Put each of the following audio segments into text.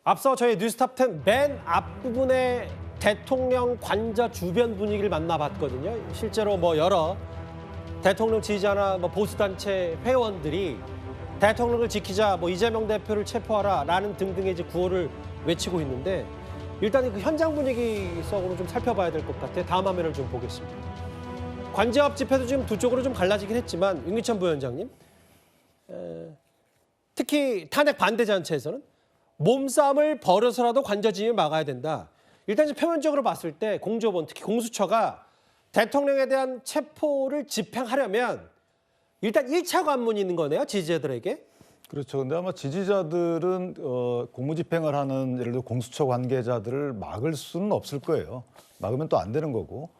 앞서 저희 뉴스탑10 맨 앞부분에 대통령 관저 주변 분위기를 만나봤거든요. 실제로 여러 대통령 지지자나 보수단체 회원들이 대통령을 지키자, 이재명 대표를 체포하라라는 등등의 이제 구호를 외치고 있는데, 일단 그 현장 분위기적으로 좀 살펴봐야 될 것 같아요. 다음 화면을 좀 보겠습니다. 관저 앞 집회도 지금 두 쪽으로 좀 갈라지긴 했지만, 윤기천 부위원장님, 특히 탄핵 반대 단체에서는 몸싸움을 벌여서라도 관저 진입을 막아야 된다. 일단 이제 표면적으로 봤을 때 공조본, 특히 공수처가 대통령에 대한 체포를 집행하려면 일단 1차 관문이 있는 거네요, 지지자들에게. 그렇죠. 근데 아마 지지자들은 공무집행을 하는 예를 들어 공수처 관계자들을 막을 수는 없을 거예요. 막으면 또 안 되는 거고.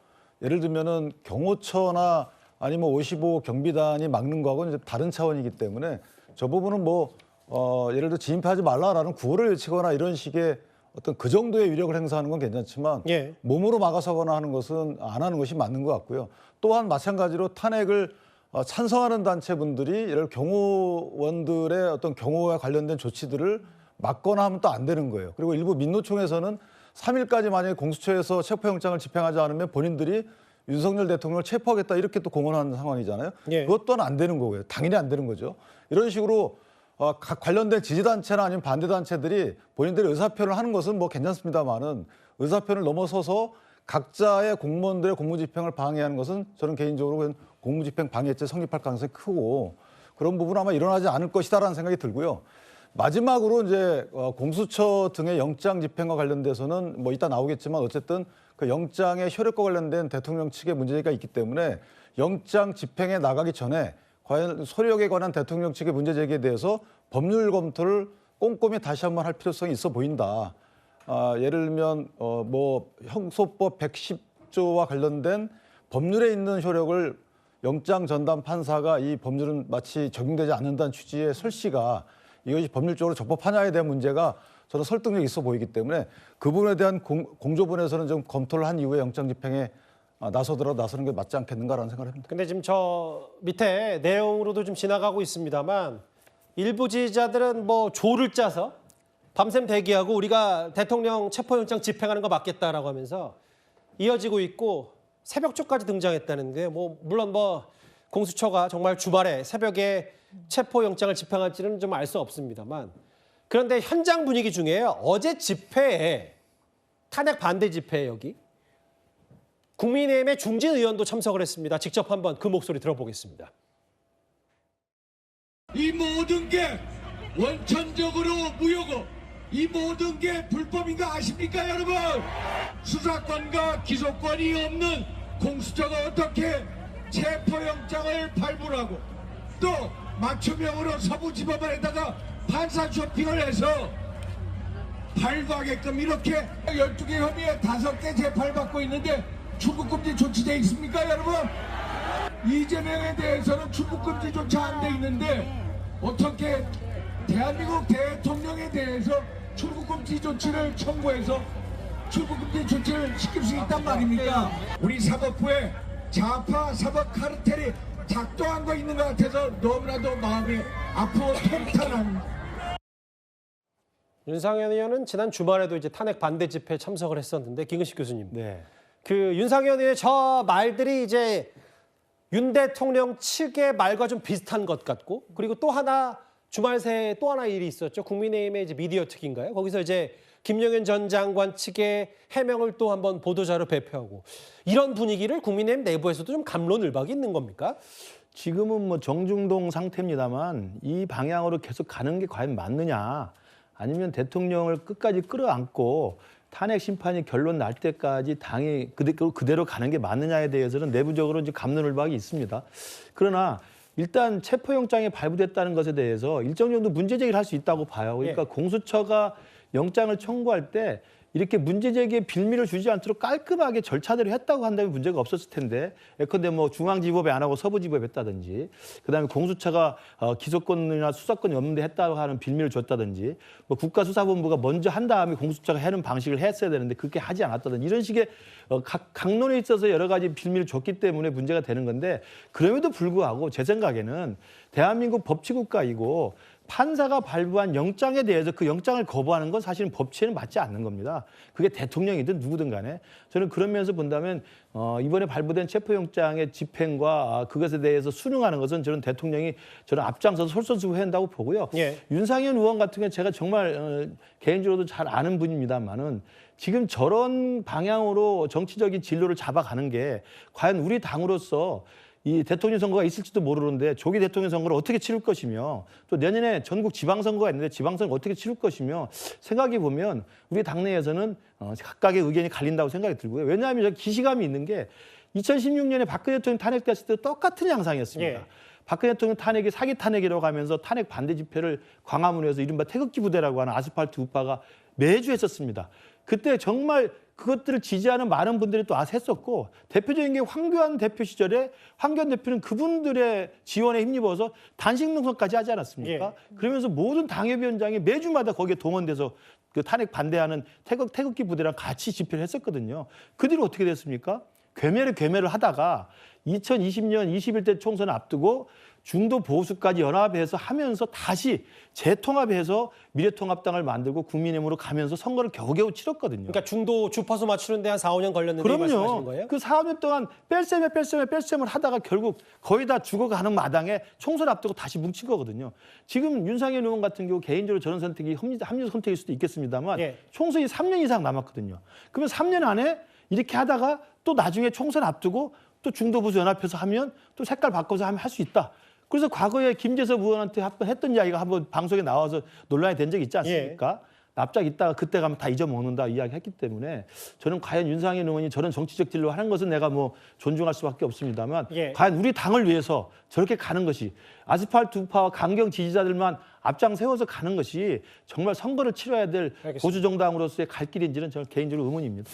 예를 들면은 경호처나 아니면 55 경비단이 막는 거하고는 이제 다른 차원이기 때문에 저 부분은 예를 들어 진입하지 말라라는 구호를 외치거나 이런 식의 어떤 그 정도의 위력을 행사하는 건 괜찮지만 예. 몸으로 막아서거나 하는 것은 안 하는 것이 맞는 것 같고요. 또한 마찬가지로 탄핵을 찬성하는 단체분들이 예를 들어 경호원들의 어떤 경호와 관련된 조치들을 막거나 하면 또 안 되는 거예요. 그리고 일부 민노총에서는 3일까지 만약에 공수처에서 체포영장을 집행하지 않으면 본인들이 윤석열 대통령을 체포하겠다 이렇게 또 공언하는 상황이잖아요. 예. 그것 또한 안 되는 거고요. 당연히 안 되는 거죠. 이런 식으로 각 관련된 지지단체나 아니면 반대단체들이 본인들의 의사표현을 하는 것은 괜찮습니다만은 의사표현을 넘어서서 각자의 공무원들의 공무집행을 방해하는 것은 저는 개인적으로 공무집행 방해죄 성립할 가능성이 크고 그런 부분은 아마 일어나지 않을 것이다라는 생각이 들고요. 마지막으로 이제 공수처 등의 영장 집행과 관련돼서는 이따 나오겠지만 어쨌든 그 영장의 효력과 관련된 대통령 측의 문제가 있기 때문에 영장 집행에 나가기 전에 과연 소력에 관한 대통령 측의 문제 제기에 대해서 법률 검토를 꼼꼼히 다시 한번 할 필요성이 있어 보인다. 예를 들면 형소법 110조와 관련된 법률에 있는 효력을 영장 전담 판사가 이 법률은 마치 적용되지 않는다는 취지의 설시가 이것이 법률적으로 적법하냐에 대한 문제가 저는 설득력이 있어 보이기 때문에 그 부분에 대한 공조본에서는 좀 검토를 한 이후에 영장 집행에 나서는 게 맞지 않겠는가라는 생각을 합니다. 근데 지금 저 밑에 내용으로도 좀 지나가고 있습니다만 일부 지지자들은 조를 짜서 밤샘 대기하고 우리가 대통령 체포영장 집행하는 거 맞겠다라고 하면서 이어지고 있고 새벽조까지 등장했다는데 물론 공수처가 정말 주말에 새벽에 체포영장을 집행할지는 좀 알 수 없습니다만 그런데 현장 분위기 중에 어제 집회에 탄핵 반대 집회에 여기 국민의힘의 중진 의원도 참석을 했습니다. 직접 한번 그 목소리 들어보겠습니다. 이 모든 게 원천적으로 무효고 이 모든 게 불법인 거 아십니까 여러분? 수사권과 기소권이 없는 공수처가 어떻게 체포영장을 발부하고 또 맞춤형으로 서부지법원에다가 판사 쇼핑을 해서 발부하게끔 이렇게 12개 혐의에 5개 재판받고 있는데 출국금지 조치돼 있습니까 여러분? 이재명에 대해서는 출국금지조차 안 돼 있는데 어떻게 대한민국 대통령에 대해서 출국금지 조치를 청구해서 출국금지 조치를 시킬 수 있단 말입니까? 우리 사법부에 좌파 사법 카르텔이 작동한 거 있는 것 같아서 너무나도 마음이 아프고 통탄합니다. 윤상현 의원은 지난 주말에도 이제 탄핵 반대 집회에 참석을 했었는데 김근식 교수님. 네. 그 윤상현 의원의 저 말들이 이제 윤 대통령 측의 말과 좀 비슷한 것 같고 그리고 또 하나 주말 새해 또 하나 일이 있었죠. 국민의힘의 이제 미디어 특인가요? 거기서 이제 김용현 전 장관 측의 해명을 또 한번 보도자료 발표하고 이런 분위기를 국민의힘 내부에서도 좀 갑론을박이 있는 겁니까? 지금은 정중동 상태입니다만 이 방향으로 계속 가는 게 과연 맞느냐 아니면 대통령을 끝까지 끌어안고 탄핵 심판이 결론 날 때까지 당이 그대로 가는 게 맞느냐에 대해서는 내부적으로 이제 갑론을박이 있습니다. 그러나 일단 체포영장이 발부됐다는 것에 대해서 일정 정도 문제 제기를 할 수 있다고 봐요. 그러니까 예. 공수처가 영장을 청구할 때 이렇게 문제 제기에 빌미를 주지 않도록 깔끔하게 절차대로 했다고 한다면 문제가 없었을 텐데 예컨대 중앙지법에 안 하고 서부지법에 했다든지 그다음에 공수처가 기소권이나 수사권이 없는데 했다고 하는 빌미를 줬다든지 국가수사본부가 먼저 한 다음에 공수처가 하는 방식을 했어야 되는데 그렇게 하지 않았다든지 이런 식의 강론에 있어서 여러 가지 빌미를 줬기 때문에 문제가 되는 건데 그럼에도 불구하고 제 생각에는 대한민국 법치국가이고 판사가 발부한 영장에 대해서 그 영장을 거부하는 건 사실은 법치에는 맞지 않는 겁니다. 그게 대통령이든 누구든 간에. 저는 그런 면에서 본다면 이번에 발부된 체포영장의 집행과 그것에 대해서 순응하는 것은 저는 대통령이 저는 앞장서서 솔선수범해야 한다고 보고요. 예. 윤상현 의원 같은 경우는 제가 정말 개인적으로도 잘 아는 분입니다만은 지금 저런 방향으로 정치적인 진로를 잡아가는 게 과연 우리 당으로서 이 대통령 선거가 있을지도 모르는데 조기 대통령 선거를 어떻게 치를 것이며 또 내년에 전국 지방선거가 있는데 지방선거 어떻게 치를 것이며 생각해 보면 우리 당내에서는 각각의 의견이 갈린다고 생각이 들고요. 왜냐하면 기시감이 있는 게 2016년에 박근혜 대통령 탄핵됐을 때 똑같은 양상이었습니다. 예. 박근혜 대통령 탄핵이 사기 탄핵이라고 하면서 탄핵 반대 집회를 광화문에서 이른바 태극기 부대라고 하는 아스팔트 우파가 매주 했었습니다. 그때 정말 그것들을 지지하는 많은 분들이 또 했었고 대표적인 게 황교안 대표 시절에 황교안 대표는 그분들의 지원에 힘입어서 단식 농성까지 하지 않았습니까? 그러면서 모든 당협위원장이 매주마다 거기에 동원돼서 그 탄핵 반대하는 태극기 부대랑 같이 집회를 했었거든요. 그 뒤로 어떻게 됐습니까? 괴멸을 하다가 2020년 21대 총선을 앞두고 중도 보수까지 연합해서 하면서 다시 재통합해서 미래통합당을 만들고 국민의힘으로 가면서 선거를 겨우겨우 치렀거든요. 그러니까 중도 주파수 맞추는데 한 4, 5년 걸렸는데 말씀하시는 그럼요. 거예요? 그 4, 5년 동안 뺄셈을 하다가 결국 거의 다 죽어가는 마당에 총선 앞두고 다시 뭉친 거거든요. 지금 윤상현 의원 같은 경우 개인적으로 저런 선택이 합리적 선택일 수도 있겠습니다만 예. 총선이 3년 이상 남았거든요. 그러면 3년 안에 이렇게 하다가 또 나중에 총선 앞두고 또 중도보수 연합해서 하면 또 색깔 바꿔서 하면 할 수 있다. 그래서 과거에 김재섭 의원한테 한번 했던 이야기가 한번 방송에 나와서 논란이 된 적이 있지 않습니까? 납작 있다가 그때 가면 다 잊어먹는다 이야기했기 때문에 저는 과연 윤상현 의원이 저런 정치적 딜로 하는 것은 내가 뭐 존중할 수밖에 없습니다만 과연 우리 당을 위해서 저렇게 가는 것이 아스팔트 우파와 강경 지지자들만 앞장 세워서 가는 것이 정말 선거를 치러야 될 알겠습니다. 보수 정당으로서의 갈 길인지는 저는 개인적으로 의문입니다.